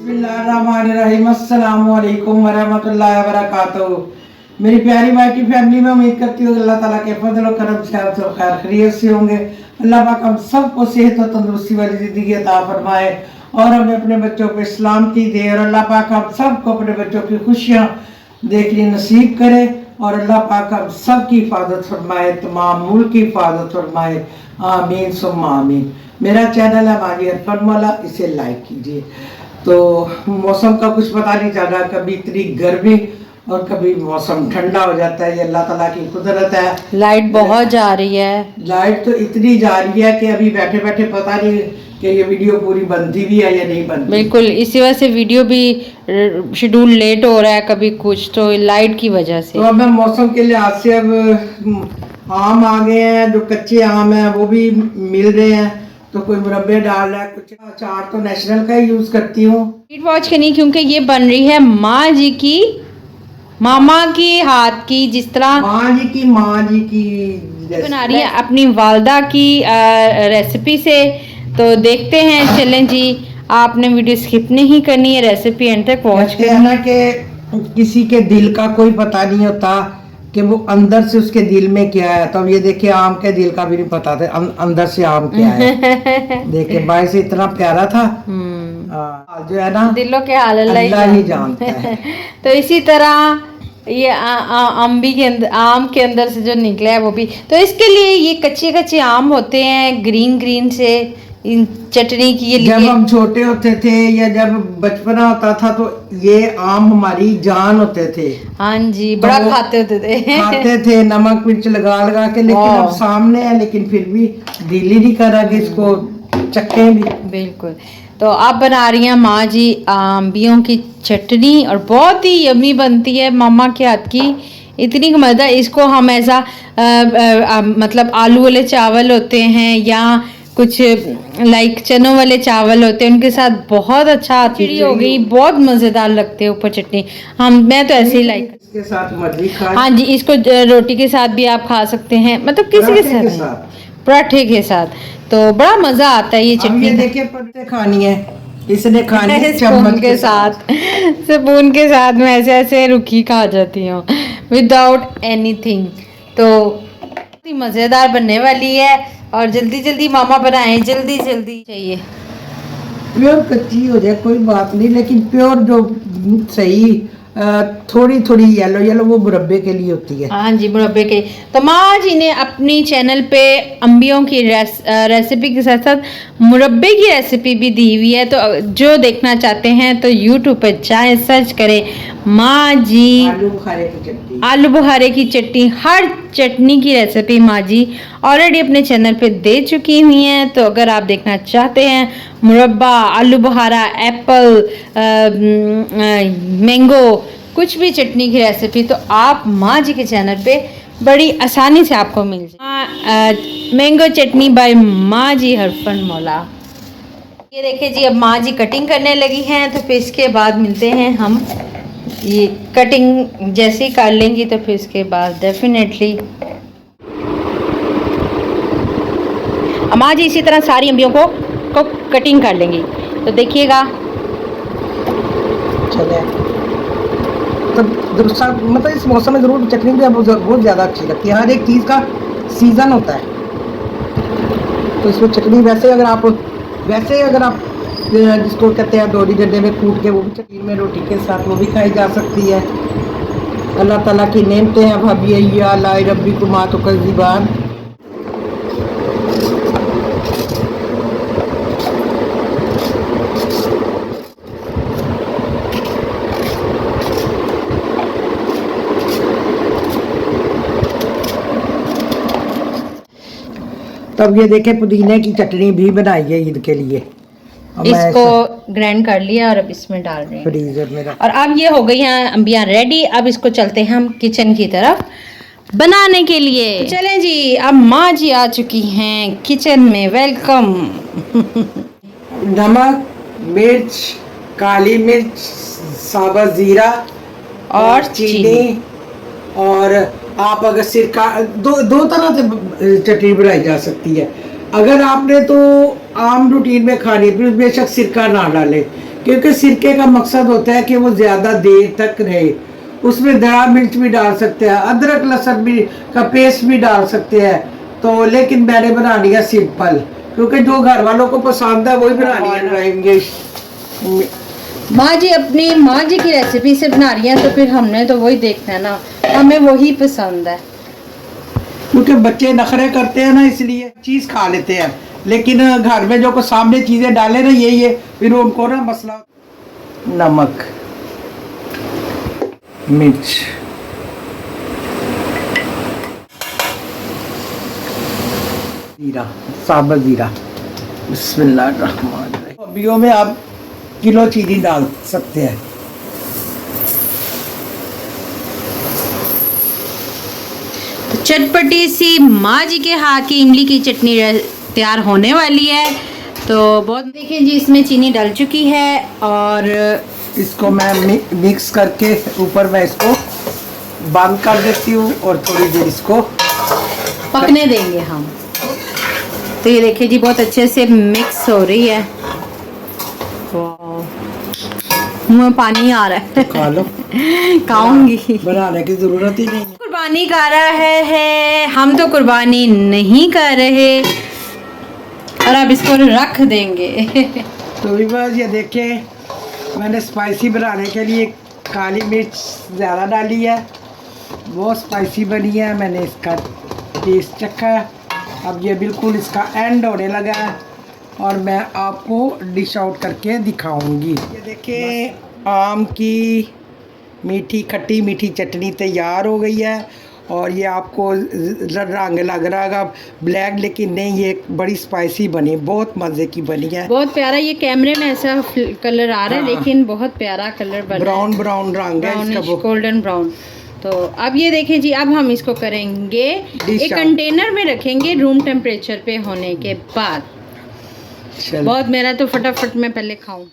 बिस्मिल्लाहिर्रहमानिर्रहीम अस्सलामु अलैकुम वरहमतुल्लाहि वबरकातुहू। मेरी प्यारी माइटी फैमिली में उम्मीद करती हूँ अल्लाह ताला के फजल और करम से आप सब खैर खैरियत से होंगे। अल्लाह पाक हम सबको सेहत और तंदुरुस्ती वाली ज़िंदगी अता फरमाए और हमें अपने बच्चों पे सलामती दे और अल्लाह पाक हम सबको अपने बच्चों की खुशियाँ देखनी नसीब करे और अल्लाह पाक हम सब की हिफाजत फरमाए, तमाम मुल्क की हिफाजत फरमाए। आमीन सुम्मा आमीन। मेरा चैनल है माजी अरफन मौला, इसे लाइक कीजिए। तो मौसम का कुछ पता नहीं चल रहा, कभी इतनी गर्मी और कभी मौसम ठंडा हो जाता है, ये अल्लाह ताला की कुदरत है। लाइट बहुत जा रही है, लाइट तो इतनी जा रही है कि अभी बैठे बैठे पता नहीं कि ये वीडियो पूरी बनती भी है या नहीं बनती। बिल्कुल इसी वजह से वीडियो भी शेड्यूल लेट हो रहा है, कभी कुछ तो लाइट की वजह से। तो अब मैं मौसम के लिहाज से अब आम आ गए हैं, जो कच्चे आम हैं वो भी मिल रहे हैं, तो कोई मुरब्बे डाल रहा है, कुछ अचार तो नेशनल का ही यूज करती हूँ। स्वीट वॉच करनी क्योंकि ये बन रही है माँ जी की, मामा की हाथ की, जिस तरह माँ जी की बना रही है अपनी वालदा की रेसिपी से। तो देखते हैं, चलें जी, आपने वीडियो स्किप नहीं करनी है, रेसिपी एंड तक वॉच करना। कि किसी के दिल का कोई पता नहीं होता कि वो अंदर से उसके दिल में क्या है। तो अब ये देखिए आम के दिल का भी नहीं पता था अंदर से आम क्या है। देखिए बाहर से इतना प्यारा था, जो है ना दिलों के हाल अल्लाह ही जानता है। तो इसी तरह ये अम्बी के अंदर, आम के अंदर से जो निकला है वो भी, तो इसके लिए ये कच्चे कच्चे आम होते हैं ग्रीन ग्रीन से इन चटनी के लिए। जब हम छोटे होते थे या जब बचपना होता था तो ये आम हमारी जान होते थे। हाँ जी, बड़ा तो खाते खाते थे नमक मिर्च लगा लगा के, लेकिन अब सामने है लेकिन फिर भी दिल ही नहीं कर रहा कि इसको चक्के भी। बिल्कुल। तो आप बना रही हैं माँ जी अम्बियों की चटनी और बहुत ही यमी बनती है मामा के हाथ की, इतनी मज़ा। इसको हम ऐसा मतलब आलू वाले चावल होते हैं या कुछ लाइक चनों वाले चावल होते हैं, उनके साथ बहुत अच्छा खिचड़ी हो गई, बहुत मज़ेदार लगते हैं ऊपर चटनी। मैं तो ऐसे ही लाइक इसके साथ मर्जी खा। हाँ जी, इसको रोटी के साथ भी आप खा सकते हैं, मतलब किसी के साथ, पराठे के साथ, तो बड़ा मज़ा आता है ये चटनी। ये देखिए पत्ते खानी है, इसने खानी है स्पून के साथ। स्पून के साथ मैं ऐसे ऐसे रुखी खा जाती हूँ विदाउट एनीथिंग। तो बहुत ही मज़ेदार बनने वाली है और जल्दी जल्दी मामा बनाएं, जल्दी जल्दी चाहिए। प्योर कच्ची हो जाए कोई बात नहीं, लेकिन प्योर जो सही थोड़ी थोड़ी येलो येलो वो मुरब्बे के लिए होती है। हाँ जी, मुरब्बे के। तो माँ जी ने अपनी चैनल पे अम्बियों की रेसिपी के साथ साथ मुरब्बे की रेसिपी भी दी हुई है, तो जो देखना चाहते हैं तो यूट्यूब पे जाए, सर्च करें माँ जी आलू बुखारे की चटनी। हर चटनी की रेसिपी माँ जी ऑलरेडी अपने चैनल पे दे चुकी हुई हैं, तो अगर आप देखना चाहते हैं मुरब्बा, आलू बुखारा, एप्पल, मैंगो, कुछ भी चटनी की रेसिपी, तो आप माँ जी के चैनल पे बड़ी आसानी से आपको मिल जाए। मैंगो चटनी बाय माँ जी अरफन मौला। ये देखिए जी, अब माँ जी कटिंग करने लगी हैं, तो फिर इसके बाद मिलते हैं हम। ये कटिंग जैसे ही कर लेंगी तो फिर इसके बाद डेफिनेटली माँ जी इसी तरह सारी अम्बियों को कटिंग कर लेंगी, तो देखिएगा। चले तो मतलब इस मौसम में ज़रूर चटनी भी बहुत ज़्यादा अच्छी लगती है। हर एक चीज़ का सीज़न होता है, तो इसमें चटनी वैसे अगर आप जिसको कहते हैं दोरी डंडे में कूट के वो भी चटनी में रोटी के साथ वो भी खाई जा सकती है। अल्लाह ताला की नेमतें हैं भाभी या लाई रब्बी कुमा तो कज़ीबान। तब ये देखें पुदीने की चटनी भी बनाई है ईद के लिए, इसको ग्राइंड कर लिया और अब इसमें डाल रहे हैं फ्रीजर में। और अब ये हो गई हैं अम्बियाँ रेडी। अब इसको चलते हैं हम किचन की तरफ बनाने के लिए। चलें जी, अब माँ जी आ चुकी हैं किचन में, वेलकम। नमक, मिर्च, काली मिर्च, साबुत जीरा और चीनी, और आप अगर सिरका दो तरह से चटनी बनाई जा सकती है। अगर आपने तो आम रूटीन में खानी है बेशक सिरका ना डालें, क्योंकि सिरके का मकसद होता है कि वो ज़्यादा देर तक रहे। उसमें दरा मिर्च भी डाल सकते हैं, अदरक लहसुन भी का पेस्ट भी डाल सकते हैं। तो लेकिन मैंने बना लिया सिंपल, क्योंकि जो घर वालों को पसंद है वही बना लिया। माँ जी अपनी माँ जी की रेसिपी से बना रही हैं, तो फिर हमने तो वही देखना है ना, हमें वही पसंद है। क्योंकि बच्चे नखरे करते हैं ना, इसलिए चीज़ खा लेते हैं, लेकिन घर में जो को सामने चीज़ें डाले ना यही है, फिर उनको ना मसला। नमक, मिर्च, जीरा, साबुत जीरा। बिस्मिल्लाहिर्रहमानिर्रहीम। अबियों में आप किलो चीनी डाल सकते हैं। तो चटपटी सी माँ जी के हाथ की इमली की चटनी तैयार होने वाली है। तो बहुत देखिए जी, इसमें चीनी डल चुकी है और इसको मैं मिक्स करके ऊपर मैं इसको बंद कर देती हूँ और थोड़ी देर इसको पकने देंगे हम। तो ये देखिए जी, बहुत अच्छे से मिक्स हो रही है। मुँह में पानी आ रहा है। खा लो। खाऊंगी। बनाने की जरूरत ही नहीं है। कुर्बानी कर रहा है, हम तो कुर्बानी नहीं कर रहे और अब इसको रख देंगे। तो भी बस ये देखिए, मैंने स्पाइसी बनाने के लिए काली मिर्च ज़्यादा डाली है, बहुत स्पाइसी बनी है। मैंने इसका टेस्ट चखा है। अब ये बिल्कुल इसका एंड होने लगा है और मैं आपको डिश आउट करके दिखाऊंगी। ये देखिए, आम की मीठी खट्टी मीठी चटनी तैयार हो गई है और ये आपको रंग लग रहा है ब्लैक, लेकिन नहीं, ये बड़ी स्पाइसी बनी, बहुत मज़े की बनी है। बहुत प्यारा, ये कैमरे में ऐसा कलर आ रहा है, हाँ। लेकिन बहुत प्यारा कलर बना है। ब्राउन ब्राउन रंग है इसका, वो गोल्डन ब्राउन। तो अब ये देखें जी, अब हम इसको करेंगे एक कंटेनर में रखेंगे रूम टेम्परेचर पे होने के बाद। चल। बहुत, मेरा तो फटाफट मैं पहले खाऊं।